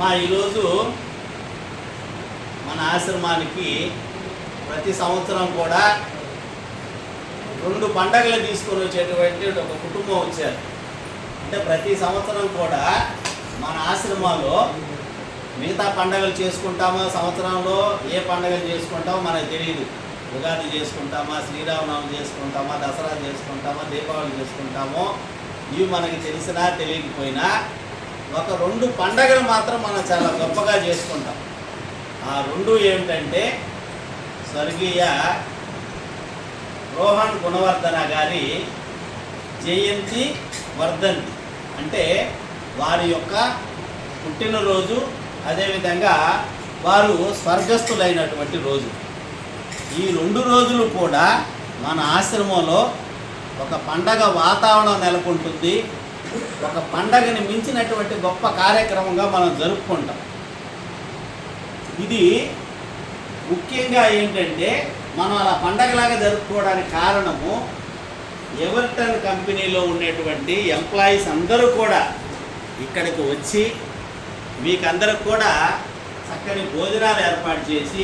ఈరోజు మన ఆశ్రమానికి ప్రతి సంవత్సరం కూడా 2 పండగలు తీసుకొని వచ్చేటువంటి ఒక కుటుంబం వచ్చారు. అంటే ప్రతి సంవత్సరం కూడా మన ఆశ్రమాల్లో మిగతా పండగలు చేసుకుంటామో, సంవత్సరంలో ఏ పండగలు చేసుకుంటామో మనకు తెలియదు. ఉగాది చేసుకుంటామా, శ్రీరామనవమి చేసుకుంటామా, దసరా చేసుకుంటామా, దీపావళి చేసుకుంటామో ఇవి మనకి తెలిసినా తెలియకపోయినా ఒక 2 పండగలు మాత్రం మనం చాలా గొప్పగా చేసుకుంటాం. ఆ 2 ఏమిటంటే స్వర్గీయ రోహన్ గుణవర్ధన గారి జయంతి, వర్ధంతి. అంటే వారి యొక్క పుట్టినరోజు, అదేవిధంగా వారు స్వర్గస్థులైనటువంటి రోజు. ఈ 2 రోజులు కూడా మన ఆశ్రమంలో ఒక పండగ వాతావరణం నెలకొంటుంది. ఒక పండగని మించినటువంటి గొప్ప కార్యక్రమంగా మనం జరుపుకుంటాం. ఇది ముఖ్యంగా ఏంటంటే మనం అలా పండగలాగా జరుపుకోవడానికి కారణము ఎవర్టన్ కంపెనీలో ఉండేటువంటి ఎంప్లాయీస్ అందరూ కూడా ఇక్కడికి వచ్చి మీకందరికి కూడా చక్కని భోజనాలు ఏర్పాటు చేసి,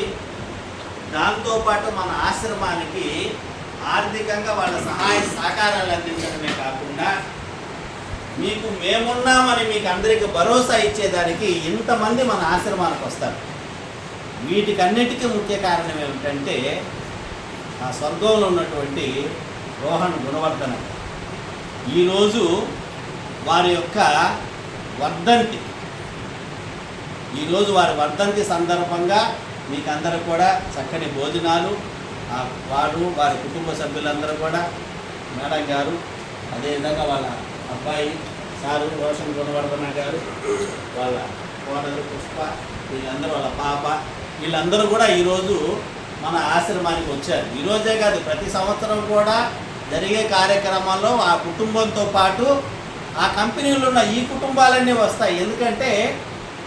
దాంతోపాటు మన ఆశ్రమానికి ఆర్థికంగా వాళ్ళ సహాయ సహకారాలు అందించడమే కాకుండా మీకు మేమున్నామని మీకు అందరికీ భరోసా ఇచ్చేదానికి ఇంతమంది మన ఆశ్రమానికి వస్తారు. వీటికన్నిటికీ ముఖ్య కారణం ఏమిటంటే ఆ స్వర్గంలో ఉన్నటువంటి రోహన్ గుణవర్ధన. ఈరోజు వారి యొక్క వర్ధంతి. ఈరోజు వారి వర్ధంతి సందర్భంగా మీకందరూ కూడా చక్కని భోజనాలు, వారు వారి కుటుంబ సభ్యులందరూ కూడా, మేడం గారు, అదేవిధంగా వాళ్ళ అబ్బాయి సారు రోషన్ గుణవర్ధన గారు, వాళ్ళ కోడలు పుష్ప, వీళ్ళందరూ వాళ్ళ పాప, వీళ్ళందరూ కూడా ఈరోజు మన ఆశ్రమానికి వచ్చారు. ఈరోజే కాదు, ప్రతి సంవత్సరం కూడా జరిగే కార్యక్రమాల్లో ఆ కుటుంబంతో పాటు ఆ కంపెనీలో ఉన్న ఈ కుటుంబాలన్నీ వస్తాయి. ఎందుకంటే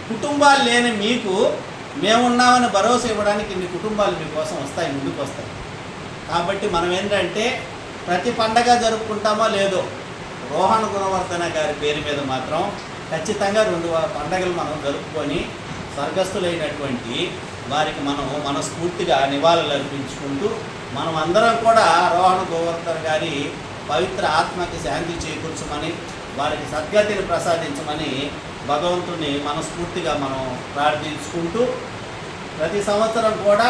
కుటుంబాలు లేని మీకు మేమున్నామని భరోసా ఇవ్వడానికి ఇన్ని కుటుంబాలు మీకోసం వస్తాయి, ముందుకు వస్తాయి. కాబట్టి మనం ఏంటంటే ప్రతి పండగ జరుపుకుంటామో లేదో రోహన్ గుణవర్ధన గారి పేరు మీద మాత్రం ఖచ్చితంగా 2 పండగలు మనం జరుపుకొని స్వర్గస్థులైనటువంటి వారికి మనం మనస్ఫూర్తిగా నివాళులు అర్పించుకుంటూ మనం అందరం కూడా రోహన్ గుణవర్ధన గారి పవిత్ర ఆత్మకి శాంతి చేకూర్చమని, వారికి సద్గతిని ప్రసాదించమని భగవంతుని మనస్ఫూర్తిగా మనం ప్రార్థించుకుంటూ ప్రతి సంవత్సరం కూడా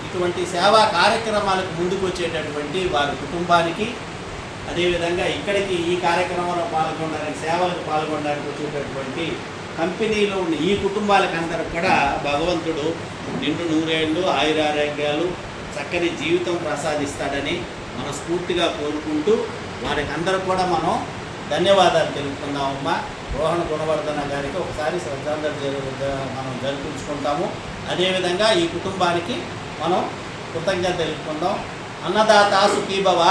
ఇటువంటి సేవా కార్యక్రమాలకు ముందుకు వచ్చేటటువంటి వారి కుటుంబానికి, అదేవిధంగా ఇక్కడికి ఈ కార్యక్రమంలో పాల్గొనడానికి, సేవలకు పాల్గొనడానికి వచ్చేటటువంటి కంపెనీలో ఉన్న ఈ కుటుంబాలకు అందరూ కూడా భగవంతుడు నిండు 100 ఏళ్ళు ఆయురారోగ్యాలు, చక్కని జీవితం ప్రసాదిస్తాడని మనస్ఫూర్తిగా కోరుకుంటూ వారికి అందరూ కూడా మనం ధన్యవాదాలు తెలుపుకుందామమ్మా. రోహన్ గుణవర్ధన గారికి ఒకసారి శ్రద్ధాంజలి మనం జరిపించుకుంటాము. అదేవిధంగా ఈ కుటుంబానికి మనం కృతజ్ఞత తెలుపుకుందాం. అన్నదాత సుఖీభవ,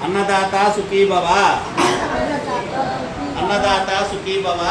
అన్నదాత సుఖీభవ, అన్నదాత సుఖీభవ.